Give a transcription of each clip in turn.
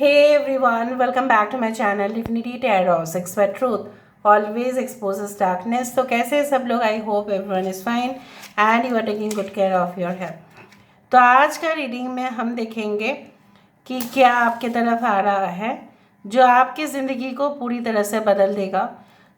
Hey everyone, welcome back to my channel Divinity Tarot, Sex for Truth always exposes darkness. तो कैसे हैं सब लोग? I hope everyone is fine and you are taking good care of your health. तो आज का reading में हम देखेंगे कि क्या आपके तरफ आ रहा है जो आपकी ज़िंदगी को पूरी तरह से बदल देगा।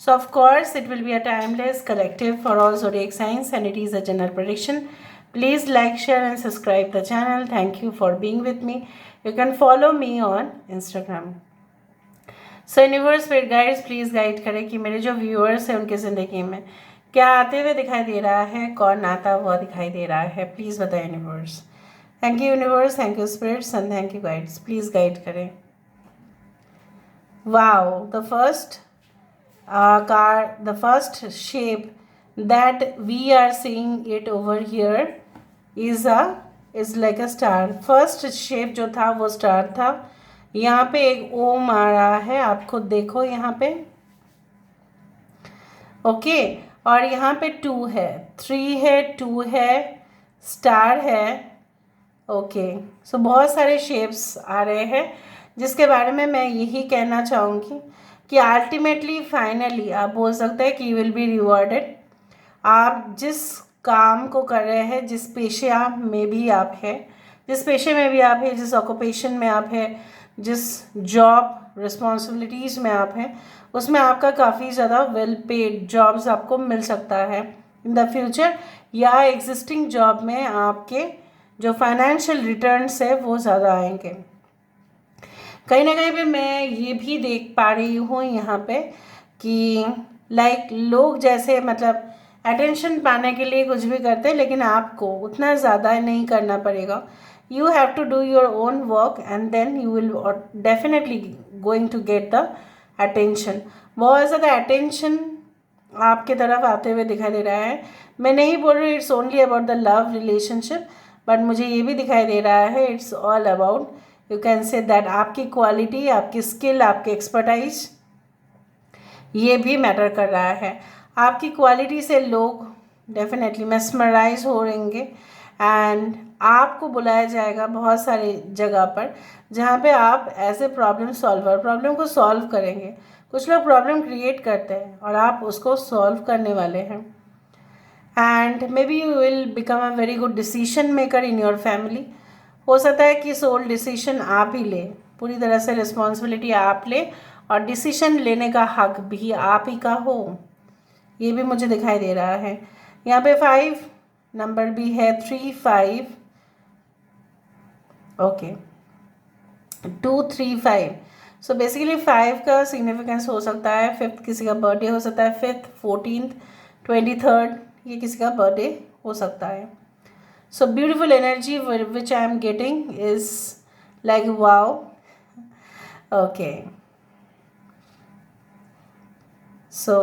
So of course it will be a timeless collective for all zodiac signs and it is a general prediction. Please like, share and subscribe the channel. Thank you for being with me. You can follow me on Instagram. So universe spirit guides please guide करें कि मेरे जो viewers हैं उनकी ज़िंदगी में क्या आते हुए दिखाई दे रहा है, कौन आता हुआ दिखाई दे रहा है, प्लीज़ बताएं universe. Thank you universe, thank you spirits and thank you guides, please guide करें। Wow, the first shape that we are seeing it over here is like a star. First shape जो था वो star था। यहाँ पे एक ओम आ रहा है, आप खुद देखो यहाँ पे, ओके। और यहाँ पे 2 है, 3 है, 2 है, स्टार है, ओके। सो बहुत सारे शेप्स आ रहे हैं जिसके बारे में मैं यही कहना चाहूँगी कि अल्टीमेटली फाइनली आप बोल सकते हैं कि यू विल बी रिवॉर्डेड। आप जिस काम को कर रहे हैं, जिस पेशे में भी आप हैं, जिस पेशे में भी आप हैं, जिस ऑक्यूपेशन में आप हैं, जिस जॉब रिस्पॉन्सिबिलिटीज़ में आप हैं, उसमें आपका काफ़ी ज़्यादा वेल पेड जॉब्स आपको मिल सकता है इन द फ्यूचर, या एग्जिस्टिंग जॉब में आपके जो फाइनेंशियल रिटर्न्स है वो ज़्यादा आएंगे। कहीं ना कहीं पे मैं ये भी देख पा रही हूँ यहाँ पे कि लोग जैसे मतलब अटेंशन पाने के लिए कुछ भी करते हैं, लेकिन आपको उतना ज़्यादा नहीं करना पड़ेगा। You have to do your own work and then you will definitely going to get the attention. बहुत ज़्यादा अटेंशन आपके तरफ आते हुए दिखाई दे रहा है। मैं नहीं बोल रही it's only about the love relationship, but मुझे ये भी दिखाई दे रहा है it's all about, you can say that आपकी क्वालिटी, आपकी स्किल, आपकी एक्सपर्टाइज, ये भी मैटर कर रहा है। आपकी क्वालिटी से लोग डेफिनेटली मेस्मराइज हो रहेंगे एंड आपको बुलाया जाएगा बहुत सारी जगह पर जहाँ पे आप as a problem solver problem को सॉल्व करेंगे। कुछ लोग प्रॉब्लम क्रिएट करते हैं और आप उसको सॉल्व करने वाले हैं and may be you will become a very good decision maker in your family. हो सकता है कि सोल डिसीजन आप ही ले, पूरी तरह से रिस्पॉन्सिबिलिटी आप ले और डिसीजन लेने का हक भी आप ही का हो, ये भी मुझे दिखाई दे रहा है। यहाँ पे 5 नंबर भी है, 3, 5, ओके, 2, 3, 5। सो बेसिकली 5 का सिग्निफिकेंस हो सकता है 5th किसी का बर्थडे हो सकता है, 5th, 14th, 23rd ये किसी का बर्थडे हो सकता है। So beautiful energy which I am getting is like wow, okay. So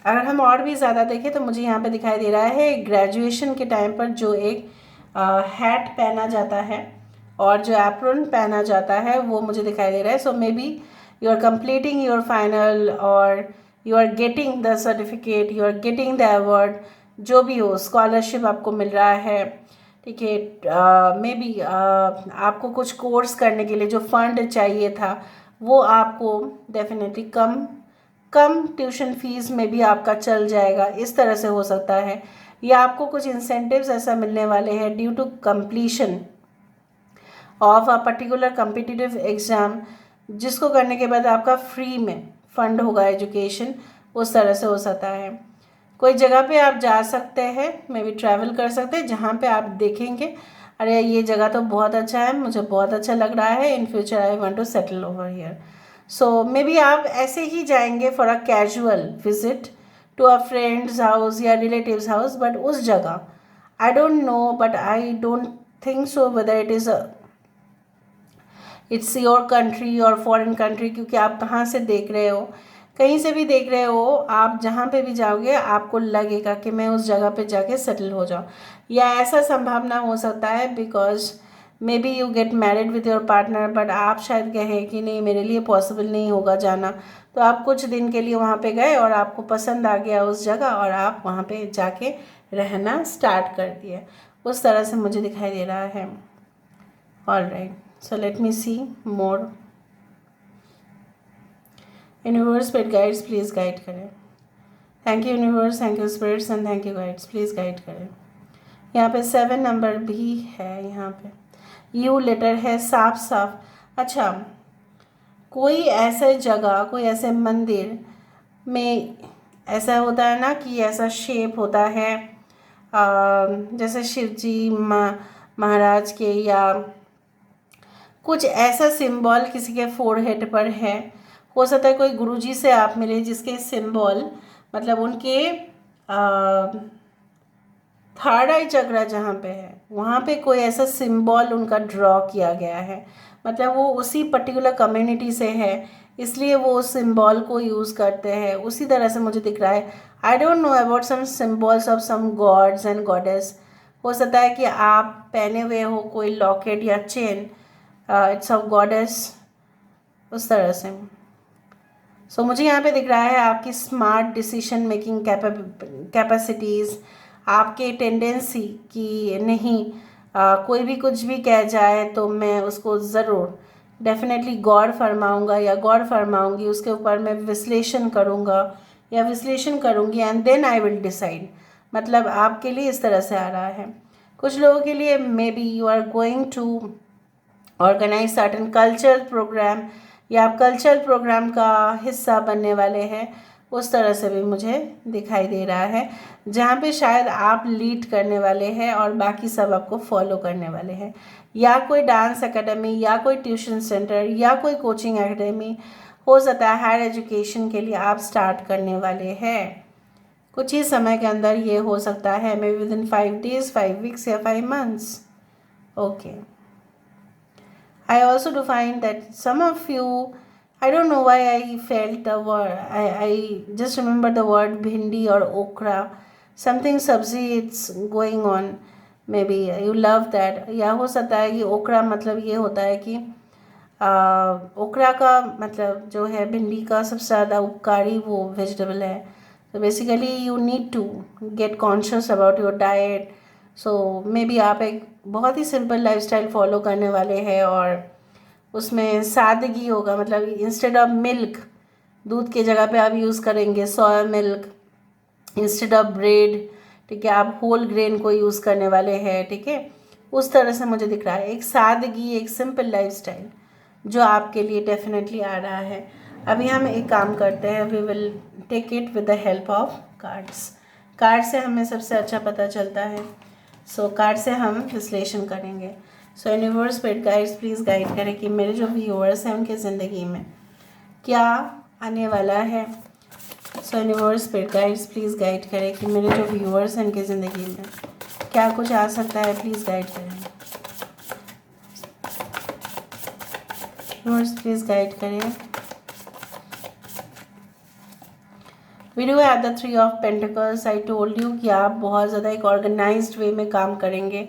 अगर हम और भी ज़्यादा देखें तो मुझे यहाँ पे दिखाई दे रहा है ग्रेजुएशन के टाइम पर जो एक हैट पहना जाता है और जो एप्रन पहना जाता है वो मुझे दिखाई दे रहा है। So may be you are completing your final और you are getting the certificate, you are getting the award, जो भी हो, स्कॉलरशिप आपको मिल रहा है, ठीक है। मे बी आपको कुछ कोर्स करने के लिए जो फंड चाहिए था वो आपको डेफिनेटली कम ट्यूशन फीस में भी आपका चल जाएगा, इस तरह से हो सकता है। या आपको कुछ इंसेंटिव्स ऐसा मिलने वाले हैं due to completion of a particular competitive exam, जिसको करने के बाद आपका फ्री में फंड होगा एजुकेशन, उस तरह से हो सकता है। कोई जगह पे आप जा सकते हैं, मे बी ट्रैवल कर सकते हैं जहाँ पे आप देखेंगे अरे ये जगह तो बहुत अच्छा है, मुझे बहुत अच्छा लग रहा है, in future I want to settle over here. So may be आप ऐसे ही जाएंगे for a casual visit to a friends house या रिलेटिव्स हाउस, बट उस जगह I don't know, but I don't think so whether it's your country और foreign country, क्योंकि आप कहाँ से देख रहे हो, कहीं से भी देख रहे हो, आप जहाँ पे भी जाओगे आपको लगेगा कि मैं उस जगह पे जाके सेटल हो जाऊँ, या ऐसा संभावना हो सकता है because may be you get married with your partner, but आप शायद कहें कि नहीं मेरे लिए पॉसिबल नहीं होगा जाना, तो आप कुछ दिन के लिए वहाँ पे गए और आपको पसंद आ गया उस जगह और आप वहाँ पे जाके रहना स्टार्ट कर दिए, उस तरह से मुझे दिखाई दे रहा है। All right, so let me see more. Universe spirit guides please guide करें। Thank you universe, thank you spirits and thank you guides, please guide करें। यहाँ पे 7 नंबर भी है, यहाँ पे यू लेटर है, साफ साफ। अच्छा, कोई ऐसे जगह, कोई ऐसे मंदिर में ऐसा होता है ना कि ऐसा शेप होता है, जैसे शिव जी महाराज के, या कुछ ऐसा सिंबल किसी के फोरहेड पर है। हो सकता है कोई गुरुजी से आप मिले जिसके सिंबल, मतलब उनके थर्ड आई चक्र जहाँ पे है वहाँ पे कोई ऐसा सिंबल उनका ड्रॉ किया गया है, मतलब वो उसी पर्टिकुलर कम्युनिटी से है, इसलिए वो उस सिंबल को यूज़ करते हैं। उसी तरह से मुझे दिख रहा है। I don't know about some symbols of some gods and goddess. हो सकता है कि आप पहने हुए हो कोई लॉकेट या चेन, इट्स ऑफ गॉडेस, उस तरह से। सो मुझे यहाँ पे दिख रहा है आपकी स्मार्ट डिसीजन मेकिंग कैपेसिटीज़, आपके टेंडेंसी कि नहीं, कोई भी कुछ भी कह जाए तो मैं उसको ज़रूर डेफिनेटली गौर फरमाऊँगा या गौर फरमाऊँगी, उसके ऊपर मैं विश्लेषण करूँगा या विश्लेषण करूँगी and then I will decide. मतलब आपके लिए इस तरह से आ रहा है। कुछ लोगों के लिए may be you are going to organise certain cultural programme, या आप कल्चरल प्रोग्राम का हिस्सा बनने वाले हैं, उस तरह से भी मुझे दिखाई दे रहा है, जहाँ पे शायद आप लीड करने वाले हैं और बाकी सब आपको फॉलो करने वाले हैं। या कोई डांस एकेडमी, या कोई ट्यूशन सेंटर, या कोई कोचिंग एकेडमी, हो सकता है हायर एजुकेशन के लिए आप स्टार्ट करने वाले हैं। कुछ ही समय के अंदर ये हो सकता है, may be with in 5 days, 5 weeks या 5 months। Okay, I also do find that some of you, I don't know why I felt the word, I just remember the word bhindi or okra, something sabzi it's going on, maybe you love that। या हो सकता है कि okra मतलब ये होता है कि ओकरा का मतलब जो है भिंडी का सबसे ज़्यादा उपकारी वो वेजिटेबल है। तो basically you need to get conscious about your diet. So may be आप एक बहुत ही सिंपल लाइफस्टाइल फॉलो करने वाले हैं और उसमें सादगी होगा, मतलब इंस्टेड ऑफ मिल्क, दूध की जगह पे आप यूज़ करेंगे soya milk, instead of bread, ठीक है, आप होल ग्रेन को यूज़ करने वाले हैं, ठीक है। उस तरह से मुझे दिख रहा है एक सादगी, एक सिंपल लाइफस्टाइल जो आपके लिए डेफिनेटली आ रहा है। अभी हम एक काम करते हैं, we will take it with the help of cards. Card से हमें सबसे अच्छा पता चलता है, सो कार्ड से हम विश्लेषण करेंगे। सो universe spirit guides please guide करें कि मेरे जो व्यूअर्स हैं उनकी ज़िंदगी में क्या आने वाला है। सो universe spirit guides please guide करें कि मेरे जो व्यूअर्स हैं उनकी ज़िंदगी में क्या कुछ आ सकता है, प्लीज़ गाइड करें। व्यूअर्स प्लीज़ गाइड करें। We do have the 3 of pentacles. I told you कि आप बहुत ज़्यादा एक ऑर्गेनाइज्ड वे में काम करेंगे।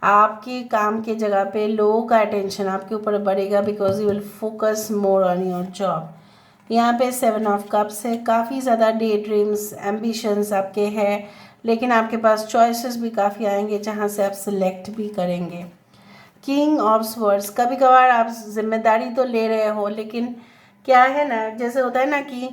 आपके काम के जगह पे लोगों का अटेंशन आपके ऊपर बढ़ेगा because you will focus more on your job. यहाँ पे 7 ऑफ कप्स है, काफ़ी ज़्यादा डे ड्रीम्स एम्बिशंस आपके हैं, लेकिन आपके पास चॉइसेस भी काफ़ी आएंगे जहाँ से आप सिलेक्ट भी करेंगे। किंग ऑफ स्वर्ड्स, कभी कभार आप जिम्मेदारी तो ले रहे हो, लेकिन क्या है ना, जैसे होता है ना कि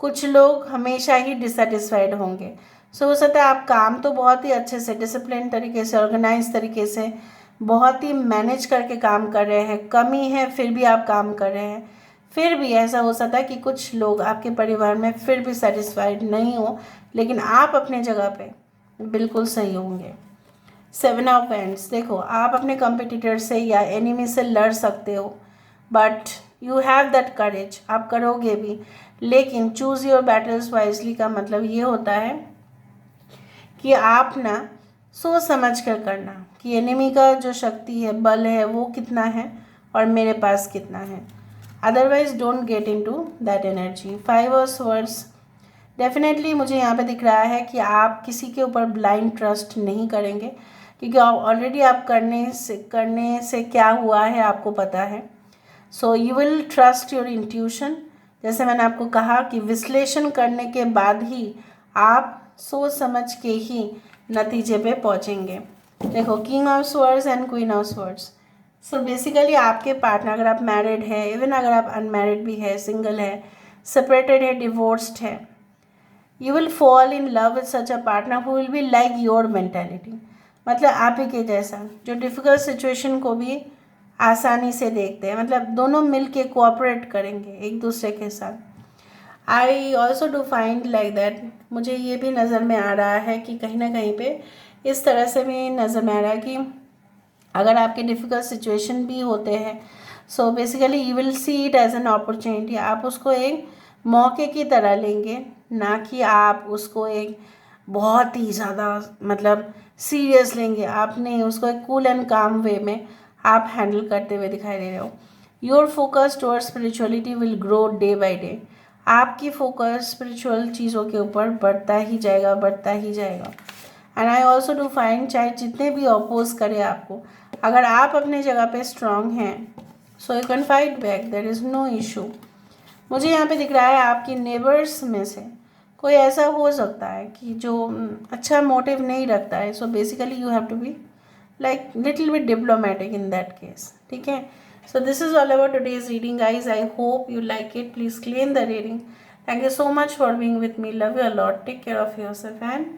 कुछ लोग हमेशा ही डिससेटिस्फाइड होंगे। सो हो सकता है आप काम तो बहुत ही अच्छे से, डिसिप्लिन तरीके से, ऑर्गेनाइज तरीके से, बहुत ही मैनेज करके काम कर रहे हैं, कमी है फिर भी आप काम कर रहे हैं। फिर भी ऐसा हो सकता है कि कुछ लोग आपके परिवार में फिर भी सेटिस्फाइड नहीं हो, लेकिन आप अपने जगह पे बिल्कुल सही होंगे। 7 ऑफ वैंड्स, देखो आप अपने कंपटीटर से या एनिमी से लड़ सकते हो, but you have that courage, आप करोगे भी, लेकिन चूज़ योर बैटल्स वाइजली का मतलब ये होता है कि आप ना सोच समझ कर करना कि एनिमी का जो शक्ति है, बल है, वो कितना है और मेरे पास कितना है। Otherwise don't get into that energy. 5 of swords, definitely मुझे यहाँ पे दिख रहा है कि आप किसी के ऊपर ब्लाइंड ट्रस्ट नहीं करेंगे, क्योंकि ऑलरेडी आप करने से क्या हुआ है आपको पता है। So you will trust your intuition. जैसे मैंने आपको कहा कि विश्लेषण करने के बाद ही आप सोच समझ के ही नतीजे पे पहुँचेंगे। देखो king of swords and queen of swords, so basically आपके पार्टनर, अगर आप मैरिड है, इवन अगर आप अनमैरिड भी है, सिंगल है, सेपरेटेड है, डिवोर्स्ड है, you will fall in love with such a partner who will be like your mentality, मतलब आप ही के जैसा, जो डिफ़िकल्ट सिचुएशन को भी आसानी से देखते हैं, मतलब दोनों मिल के कोऑपरेट करेंगे एक दूसरे के साथ। I also do find like that, मुझे ये भी नज़र में आ रहा है कि कहीं ना कहीं पे इस तरह से भी नज़र में आ रहा है कि अगर आपके डिफ़िकल्ट सिचुएशन भी होते हैं, so basically you will see it as an opportunity, आप उसको एक मौके की तरह लेंगे, ना कि आप उसको एक बहुत ही ज़्यादा मतलब सीरियस लेंगे। आपने उसको एक कूल एंड काम वे में आप हैंडल करते हुए दिखाई दे रहे हो। Your focus towards spirituality will grow day by day, आपकी फोकस स्पिरिचुअल चीज़ों के ऊपर बढ़ता ही जाएगा, बढ़ता ही जाएगा। And I also do find, चाहे जितने भी अपोज करें आपको, अगर आप अपने जगह पे स्ट्रांग हैं, so you can fight back, there is no issue. मुझे यहाँ पे दिख रहा है आपकी नेबर्स में से कोई ऐसा हो सकता है कि जो अच्छा मोटिव नहीं रखता है, so basically you have to be like little bit diplomatic in that case, ठीक है। So this is all about today's reading, guys. I hope you like it. Please claim the reading. Thank you so much for being with me. Love you a lot. Take care of yourself and